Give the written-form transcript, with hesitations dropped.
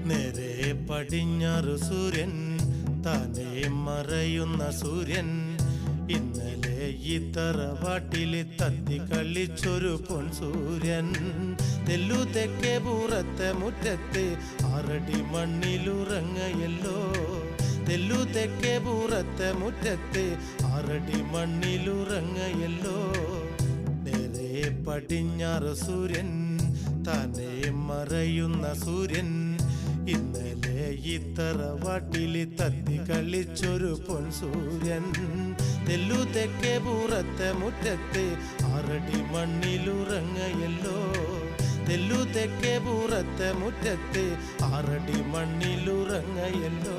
നേരെ പടിഞ്ഞാറു സൂര്യൻ താനേ മറയുന്ന സൂര്യൻ ഇന്നലെ ഈ തറവാട്ടില് തത്തി കളിച്ചൊരു പൊൻസൂര്യൻ തെല്ലു തെക്കേ പൂറത്തെ മുറ്റത്ത് 6 അടി മണ്ണിലുറങ്ങയല്ലോ തെല്ലു തെക്കേ പൂറത്തെ മുറ്റത്ത് 6 അടി മണ്ണിലുറങ്ങയല്ലോ നേരെ പടിഞ്ഞാറ് സൂര്യൻ താനേ മറയുന്ന സൂര്യൻ ഇന്നലെ ഈ തറവാട്ടില് തത്തി കളിച്ചൊരു പൊൻസൂര്യൻ തെല്ലു തെക്കേ പൂറത്തെ മുറ്റത്ത് 6 അടി മണ്ണിലുറങ്ങയല്ലോ തെല്ലു തെക്കേ പൂറത്തെ മുറ്റത്ത് 6 അടി മണ്ണിലുറങ്ങയല്ലോ